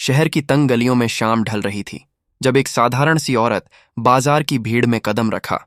शहर की तंग गलियों में शाम ढल रही थी जब एक साधारण सी औरत बाजार की भीड़ में कदम रखा।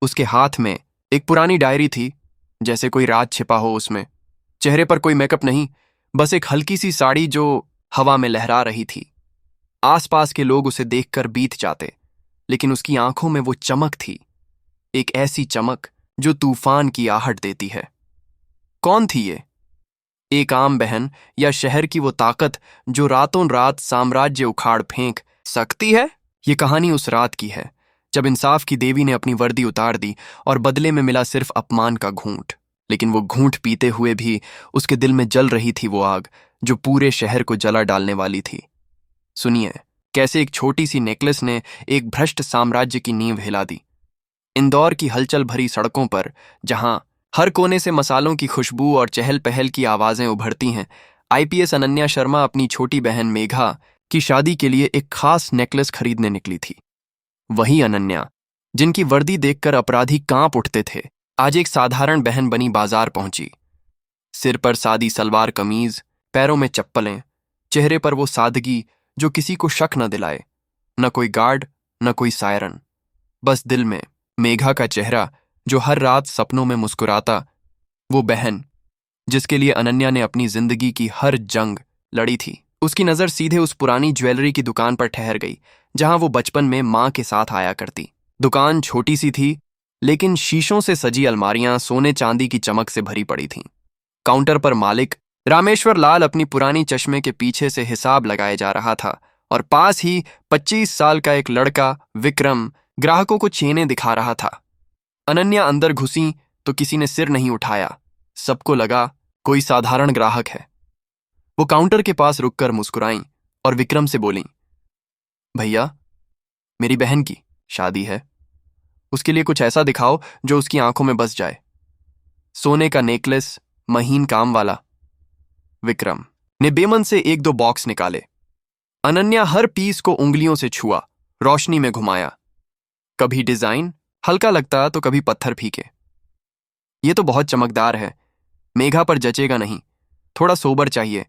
उसके हाथ में एक पुरानी डायरी थी, जैसे कोई राज छिपा हो उसमें। चेहरे पर कोई मेकअप नहीं, बस एक हल्की सी साड़ी जो हवा में लहरा रही थी। आसपास के लोग उसे देखकर बीत जाते, लेकिन उसकी आंखों में वो चमक थी, एक ऐसी चमक जो तूफान की आहट देती है। कौन थी ये? एक आम बहन या शहर की वो ताकत जो रातों रात साम्राज्य उखाड़ फेंक सकती है? ये कहानी उस रात की है जब इंसाफ की देवी ने अपनी वर्दी उतार दी और बदले में मिला सिर्फ अपमान का घूंट। लेकिन वो घूंट पीते हुए भी उसके दिल में जल रही थी वो आग जो पूरे शहर को जला डालने वाली थी। सुनिए, कैसे एक छोटी सी नेकलेस ने एक भ्रष्ट साम्राज्य की नींव हिला दी। इंदौर की हलचल भरी सड़कों पर, जहां हर कोने से मसालों की खुशबू और चहल पहल की आवाजें उभरती हैं, आईपीएस अनन्या शर्मा अपनी छोटी बहन मेघा की शादी के लिए एक खास नेकलेस खरीदने निकली थी। वही अनन्या जिनकी वर्दी देखकर अपराधी कांप उठते थे, आज एक साधारण बहन बनी बाजार पहुंची। सिर पर सादी सलवार कमीज, पैरों में चप्पलें, चेहरे पर वो सादगी जो किसी को शक न दिलाए। न कोई गार्ड, न कोई सायरन, बस दिल में मेघा का चेहरा जो हर रात सपनों में मुस्कुराता। वो बहन जिसके लिए अनन्या ने अपनी जिंदगी की हर जंग लड़ी थी। उसकी नजर सीधे उस पुरानी ज्वेलरी की दुकान पर ठहर गई जहां वो बचपन में मां के साथ आया करती। दुकान छोटी सी थी, लेकिन शीशों से सजी अलमारियां सोने चांदी की चमक से भरी पड़ी थीं। काउंटर पर मालिक रामेश्वर लाल अपनी पुरानी चश्मे के पीछे से हिसाब लगाए जा रहा था और पास ही 25 साल का एक लड़का विक्रम ग्राहकों को चेने दिखा रहा था। अनन्या अंदर घुसी तो किसी ने सिर नहीं उठाया। सबको लगा कोई साधारण ग्राहक है। वो काउंटर के पास रुककर मुस्कुराईं और विक्रम से बोलीं, भैया, मेरी बहन की शादी है, उसके लिए कुछ ऐसा दिखाओ जो उसकी आंखों में बस जाए। सोने का नेकलेस, महीन काम वाला। विक्रम ने बेमन से एक दो बॉक्स निकाले। अनन्या हर पीस को उंगलियों से छुआ, रोशनी में घुमाया। कभी डिजाइन हल्का लगता तो कभी पत्थर फीके। ये तो बहुत चमकदार है, मेघा पर जचेगा नहीं, थोड़ा सोबर चाहिए,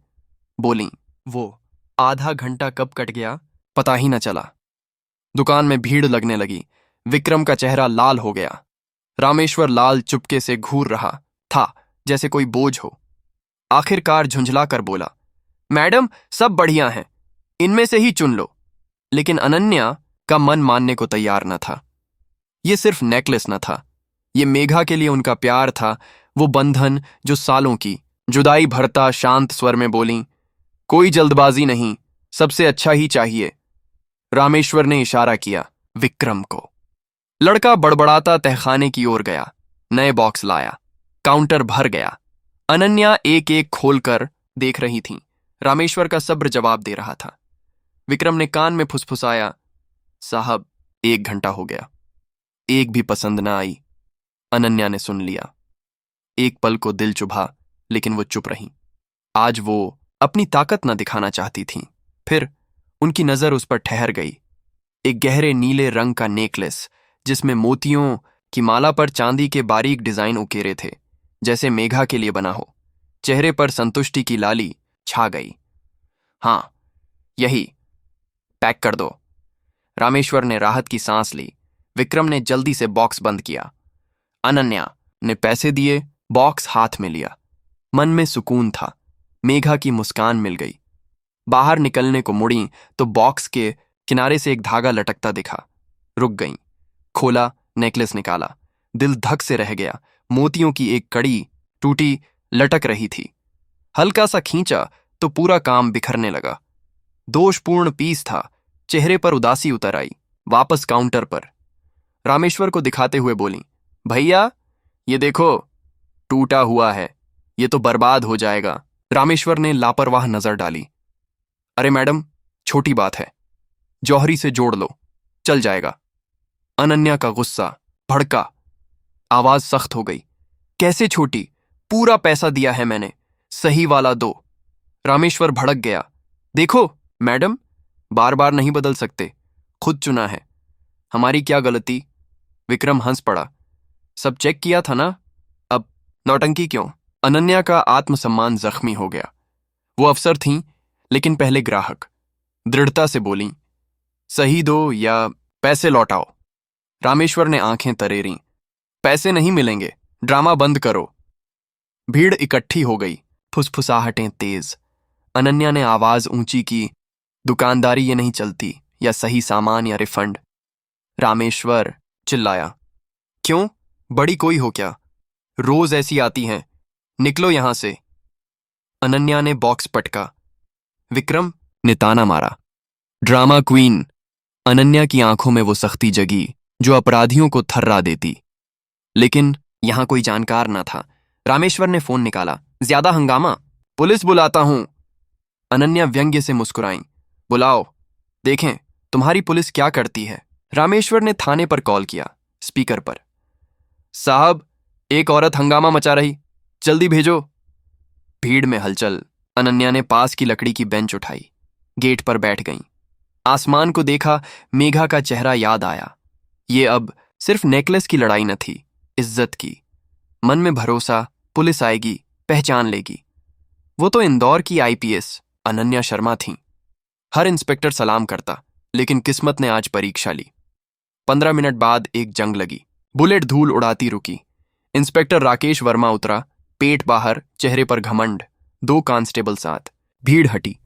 बोली। वो आधा घंटा कब कट गया पता ही न चला। दुकान में भीड़ लगने लगी। विक्रम का चेहरा लाल हो गया। रामेश्वर लाल चुपके से घूर रहा था, जैसे कोई बोझ हो। आखिरकार झुंझला कर बोला, मैडम, सब बढ़िया हैं, इनमें से ही चुन लो। लेकिन अनन्या का मन मानने को तैयार न था। ये सिर्फ नेकलेस न था, ये मेघा के लिए उनका प्यार था, वो बंधन जो सालों की। जुदाई भरता शांत स्वर में बोली, कोई जल्दबाजी नहीं, सबसे अच्छा ही चाहिए। रामेश्वर ने इशारा किया विक्रम को। लड़का बड़बड़ाता तहखाने की ओर गया, नए बॉक्स लाया। काउंटर भर गया। अनन्या एक एक खोलकर देख रही थी। रामेश्वर का सब्र जवाब दे रहा था। विक्रम ने कान में फुसफुसाया, साहब, 1 घंटा हो गया, एक भी पसंद ना आई। अनन्या ने सुन लिया। एक पल को दिल चुभा, लेकिन वो चुप रही। आज वो अपनी ताकत न दिखाना चाहती थीं। फिर उनकी नजर उस पर ठहर गई। एक गहरे नीले रंग का नेकलेस जिसमें मोतियों की माला पर चांदी के बारीक डिजाइन उकेरे थे, जैसे मेघा के लिए बना हो। चेहरे पर संतुष्टि की लाली छा गई। हाँ, यही, पैक कर दो। रामेश्वर ने राहत की सांस ली। विक्रम ने जल्दी से बॉक्स बंद किया। अनन्या ने पैसे दिए, बॉक्स हाथ में लिया। मन में सुकून था। मेघा की मुस्कान मिल गई। बाहर निकलने को मुड़ी तो बॉक्स के किनारे से एक धागा लटकता दिखा। रुक गईं। खोला, नेकलेस निकाला। दिल धक से रह गया। मोतियों की एक कड़ी टूटी लटक रही थी। हल्का सा खींचा तो पूरा काम बिखरने लगा। दोषपूर्ण पीस था। चेहरे पर उदासी उतर आई। वापस काउंटर पर रामेश्वर को दिखाते हुए बोली, भैया, ये देखो, टूटा हुआ है, ये तो बर्बाद हो जाएगा। रामेश्वर ने लापरवाह नजर डाली। अरे मैडम, छोटी बात है, जौहरी से जोड़ लो, चल जाएगा। अनन्या का गुस्सा भड़का। आवाज सख्त हो गई, कैसे छोटी? पूरा पैसा दिया है मैंने, सही वाला दो। रामेश्वर भड़क गया। देखो मैडम, बार बार नहीं बदल सकते, खुद चुना है, हमारी क्या गलती? विक्रम हंस पड़ा। सब चेक किया था ना, अब नौटंकी क्यों? अनन्या का आत्मसम्मान जख्मी हो गया। वो अफसर थीं, लेकिन पहले ग्राहक। दृढ़ता से बोली। सही दो या पैसे लौटाओ। रामेश्वर ने आंखें तरेरी। पैसे नहीं मिलेंगे, ड्रामा बंद करो। भीड़ इकट्ठी हो गई, फुसफुसाहटें तेज। अनन्या ने आवाज ऊंची की, दुकानदारी ये नहीं चलती, या सही सामान या रिफंड। रामेश्वर चिल्लाया, क्यों? बड़ी कोई हो क्या? रोज ऐसी आती हैं, निकलो यहां से। अनन्या ने बॉक्स पटका। विक्रम ने ताना मारा। Drama queen. अनन्या की आंखों में वो सख्ती जगी जो अपराधियों को थर्रा देती। लेकिन यहां कोई जानकार न था। रामेश्वर ने फोन निकाला। ज्यादा हंगामा, पुलिस बुलाता हूं। अनन्या व्यंग्य से मुस्कुराई। बुलाओ, देखें तुम्हारी पुलिस क्या करती है। रामेश्वर ने थाने पर कॉल किया, स्पीकर पर। साहब, एक औरत हंगामा मचा रही, जल्दी भेजो। भीड़ में हलचल। अनन्या ने पास की लकड़ी की बेंच उठाई, गेट पर बैठ गईं। आसमान को देखा, मेघा का चेहरा याद आया। ये अब सिर्फ नेकलेस की लड़ाई न थी, इज्जत की। मन में भरोसा, पुलिस आएगी, पहचान लेगी। वो तो इंदौर की आईपीएस अनन्या शर्मा थीं। हर इंस्पेक्टर सलाम करता, लेकिन किस्मत ने आज परीक्षा ली। 15 मिनट बाद एक जंग लगी। बुलेट धूल उड़ाती रुकी। इंस्पेक्टर राकेश वर्मा उतरा, पेट बाहर, चेहरे पर घमंड। 2 कांस्टेबल साथ। भीड़ हटी।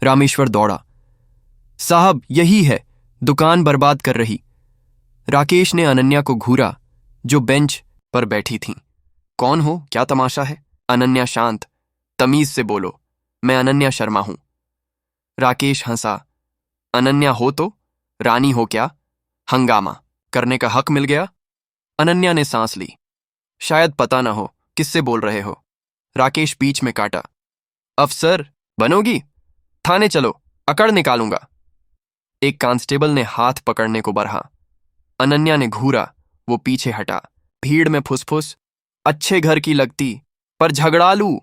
रामेश्वर दौड़ा। साहब, यही है, दुकान बर्बाद कर रही। राकेश ने अनन्या को घूरा, जो बेंच पर बैठी थीं। कौन हो, क्या तमाशा है? अनन्या शांत। तमीज से बोलो, मैं अनन्या शर्मा हूं। राकेश हंसा। अनन्या हो तो रानी हो क्या? हंगामा करने का हक मिल गया? अनन्या ने सांस ली। शायद पता ना हो किससे बोल रहे हो। राकेश बीच में काटा। अफसर बनोगी? थाने चलो, अकड़ निकालूंगा। एक कांस्टेबल ने हाथ पकड़ने को बढ़ा। अनन्या ने घूरा, वो पीछे हटा। भीड़ में फुसफुस, अच्छे घर की लगती, पर झगड़ालू।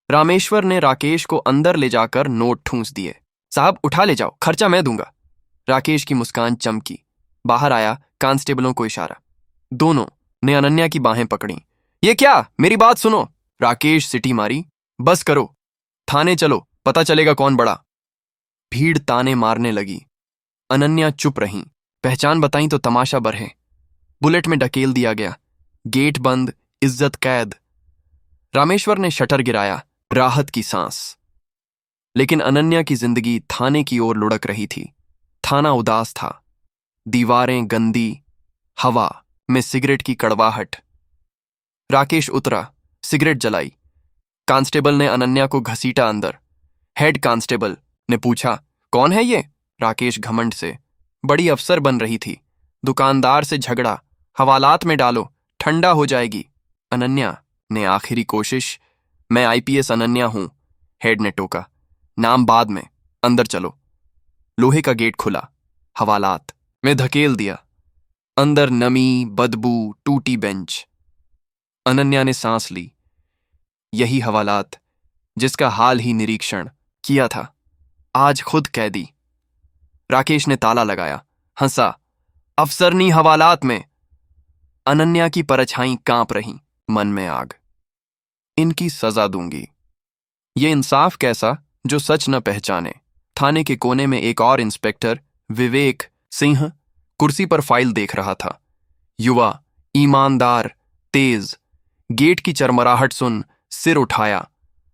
रामेश्वर ने राकेश को अंदर ले जाकर नोट ठूंस दिए। साहब, उठा ले जाओ, खर्चा मैं दूंगा। राकेश की मुस्कान चमकी। बाहर आया, कांस्टेबलों को इशारा। दोनों ने अनन्या की बाहें पकड़ी। ये क्या? मेरी बात सुनो। राकेश सिटी मारी। बस करो, थाने चलो, पता चलेगा कौन बड़ा। भीड़ ताने मारने लगी। अनन्या चुप रहीं। पहचान बताई तो तमाशा बढ़े। बुलेट में ढकेल दिया गया। गेट बंद, इज्जत कैद। रामेश्वर ने शटर गिराया, राहत की सांस। लेकिन अनन्या की जिंदगी थाने की ओर लुढ़क रही थी। थाना उदास था, दीवारें गंदी, हवा में सिगरेट की कड़वाहट। राकेश उतरा, सिगरेट जलाई। कांस्टेबल ने अनन्या को घसीटा अंदर। हेड कांस्टेबल ने पूछा, कौन है ये? राकेश घमंड से, बड़ी अफसर बन रही थी, दुकानदार से झगड़ा, हवालात में डालो, ठंडा हो जाएगी। अनन्या ने आखिरी कोशिश। मैं आईपीएस अनन्या हूं। हेड ने टोका, नाम बाद में, अंदर चलो। लोहे का गेट खुला। हवालात में धकेल दिया। अंदर नमी, बदबू, टूटी बेंच। अनन्या ने सांस ली। यही हवालात जिसका हाल ही निरीक्षण किया था, आज खुद कैदी। राकेश ने ताला लगाया, हंसा। अफसरनी हवालात में। अनन्या की परछाई कांप रही, मन में आग। इनकी सजा दूंगी। ये इंसाफ कैसा जो सच न पहचाने। थाने के कोने में एक और इंस्पेक्टर विवेक सिंह कुर्सी पर फाइल देख रहा था। युवा, ईमानदार, तेज। गेट की चरमराहट सुन सिर उठाया।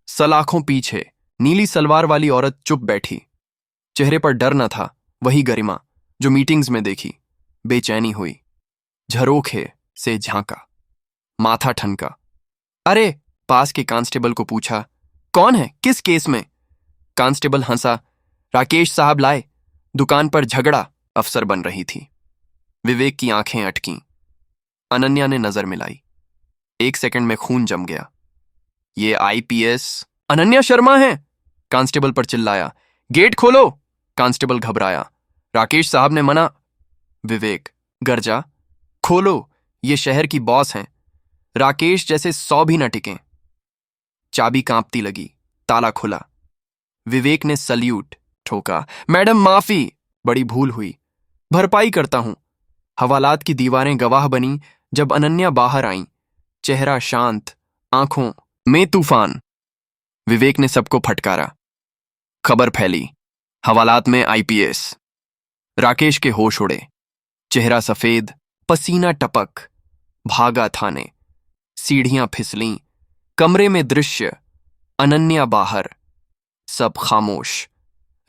सलाखों पीछे नीली सलवार वाली औरत चुप बैठी। चेहरे पर डर न था, वही गरिमा जो मीटिंग्स में देखी। बेचैनी हुई। झरोखे से झांका, माथा ठनका। अरे, पास के कांस्टेबल को पूछा, कौन है, किस केस में? कांस्टेबल हंसा। राकेश साहब लाए, दुकान पर झगड़ा। अफसर बन रही थी। विवेक की आंखें अटकीं। अनन्या ने नजर मिलाई। 1 सेकंड में खून जम गया। ये आईपीएस अनन्या शर्मा है। कांस्टेबल पर चिल्लाया, गेट खोलो। कांस्टेबल घबराया। राकेश साहब ने मना। विवेक गर्जा, खोलो, ये शहर की बॉस हैं। राकेश जैसे 100 भी न टिके। चाबी कांपती लगी। ताला खुला। विवेक ने सल्यूट ठोका। मैडम माफी, बड़ी भूल हुई, भरपाई करता हूं। हवालात की दीवारें गवाह बनी जब अनन्या बाहर आईं। चेहरा शांत, आंखों में तूफान। विवेक ने सबको फटकारा। खबर फैली, हवालात में आईपीएस। राकेश के होश उड़े, चेहरा सफेद, पसीना टपक, भागा थाने। सीढ़ियां फिसलीं, कमरे में दृश्य, अनन्या बाहर, सब खामोश।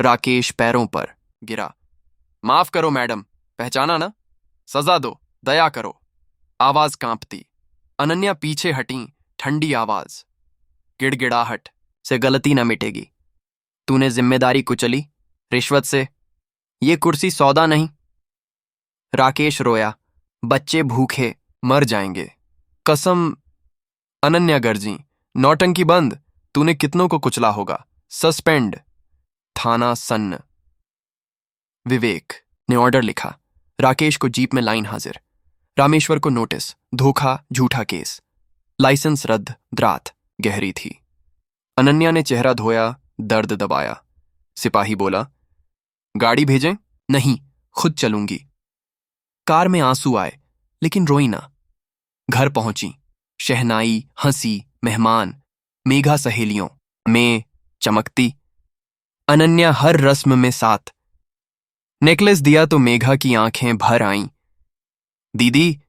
राकेश पैरों पर गिरा। माफ करो मैडम, पहचाना ना? सजा दो, दया करो। आवाज कांपती। अनन्या पीछे हटी, ठंडी आवाज। गिड़गिड़ाहट से गलती न मिटेगी। तूने जिम्मेदारी कुचली, रिश्वत से। ये कुर्सी सौदा नहीं। राकेश रोया, बच्चे भूखे मर जाएंगे, कसम। अनन्या गर्जी, नौटंकी बंद। तूने कितनों को कुचला होगा। सस्पेंड। थाना सन्न। विवेक ने ऑर्डर लिखा। राकेश को जीप में लाइन हाजिर। रामेश्वर को नोटिस, धोखा, झूठा केस। लाइसेंस रद्द, द्रात गहरी थी। अनन्या ने चेहरा धोया, दर्द दबाया। सिपाही बोला, गाड़ी भेजें? नहीं, खुद चलूंगी। कार में आंसू आए, लेकिन रोई ना। घर पहुंची, शहनाई, हंसी, मेहमान, मेघा सहेलियों में चमकती। अनन्या हर रस्म में साथ। नेकलेस दिया तो मेघा की आंखें भर आईं। दीदी,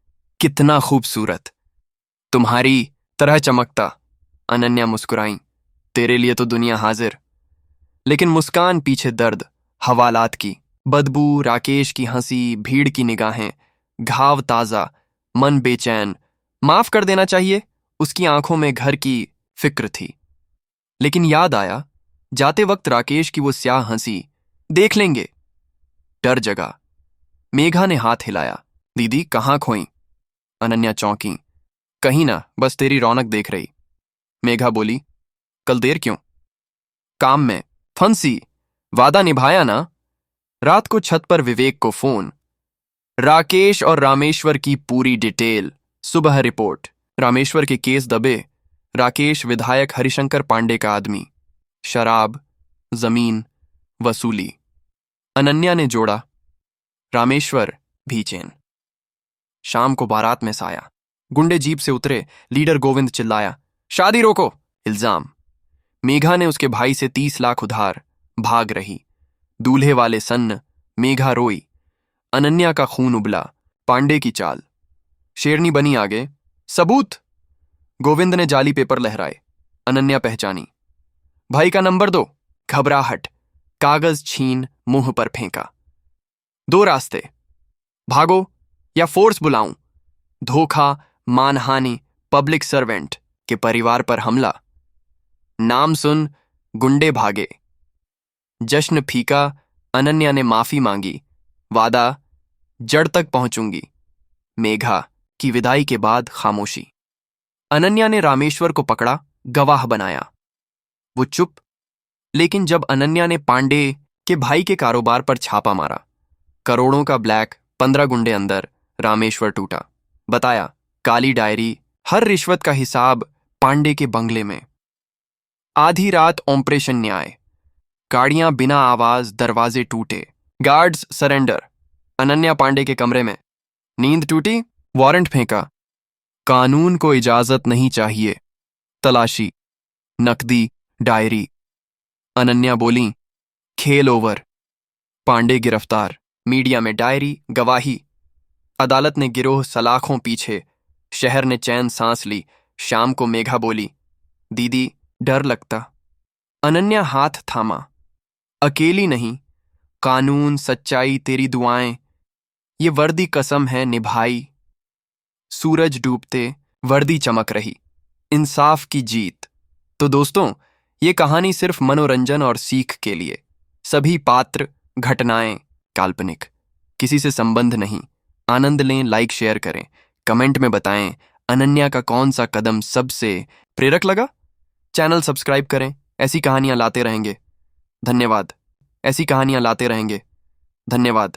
कितना खूबसूरत, तुम्हारी तरह चमकता। अनन्या मुस्कुराई, तेरे लिए तो दुनिया हाजिर। लेकिन मुस्कान पीछे दर्द, हवालात की बदबू, राकेश की हंसी, भीड़ की निगाहें, घाव ताजा, मन बेचैन। माफ कर देना चाहिए। उसकी आंखों में घर की फिक्र थी। लेकिन याद आया, जाते वक्त राकेश की वो स्याह हंसी, देख लेंगे। डर जगा। मेघा ने हाथ हिलाया, दीदी कहाँ खोई? अनन्या चौंकी, कहीं ना, बस तेरी रौनक देख रही। मेघा बोली, कल देर क्यों? काम में फंसी, वादा निभाया ना। रात को छत पर विवेक को फोन। राकेश और रामेश्वर की पूरी डिटेल। सुबह रिपोर्ट। रामेश्वर के केस दबे। राकेश विधायक हरिशंकर पांडे का आदमी। शराब, जमीन, वसूली। अनन्या ने जोड़ा, रामेश्वर भी चैन। शाम को बारात में साया। गुंडे जीप से उतरे। लीडर गोविंद चिल्लाया, शादी रोको। इल्जाम। मेघा ने उसके भाई से 30 लाख उधार, भाग रही। दूल्हे वाले सन्न। मेघा रोई। अनन्या का खून उबला। पांडे की चाल। शेरनी बनी आगे, सबूत। गोविंद ने जाली पेपर लहराए। अनन्या पहचानी। भाई का नंबर दो। घबराहट। कागज छीन मुंह पर फेंका। दो रास्ते, भागो या फोर्स बुलाऊं। धोखा, मानहानि, पब्लिक सर्वेंट के परिवार पर हमला। नाम सुन गुंडे भागे। जश्न फीका। अनन्या ने माफी मांगी। वादा, जड़ तक पहुंचूंगी। मेघा की विदाई के बाद खामोशी। अनन्या ने रामेश्वर को पकड़ा, गवाह बनाया। वो चुप। लेकिन जब अनन्या ने पांडे के भाई के कारोबार पर छापा मारा, करोड़ों का ब्लैक, 15 गुंडे अंदर, रामेश्वर टूटा। बताया, काली डायरी, हर रिश्वत का हिसाब पांडे के बंगले में। आधी रात ऑपरेशन न्याय। गाड़ियां बिना आवाज, दरवाजे टूटे। Guards surrender. अनन्या पांडे के कमरे में। नींद टूटी, वारंट फेंका। कानून को इजाजत नहीं चाहिए। तलाशी, नकदी, डायरी। अनन्या बोली, खेल ओवर। पांडे गिरफ्तार। मीडिया में डायरी, गवाही। अदालत ने गिरोह सलाखों पीछे। शहर ने चैन सांस ली। शाम को मेघा बोली, दीदी डर लगता। अनन्या हाथ थामा, अकेली नहीं, कानून, सच्चाई, तेरी दुआएं, ये वर्दी कसम है निभाई। सूरज डूबते वर्दी चमक रही, इंसाफ की जीत। तो दोस्तों, ये कहानी सिर्फ मनोरंजन और सीख के लिए। सभी पात्र, घटनाएं काल्पनिक, किसी से संबंध नहीं। आनंद लें, लाइक शेयर करें, कमेंट में बताएं अनन्या का कौन सा कदम सबसे प्रेरक लगा। चैनल सब्सक्राइब करें, ऐसी कहानियां लाते रहेंगे। धन्यवाद। ऐसी कहानियां लाते रहेंगे। धन्यवाद।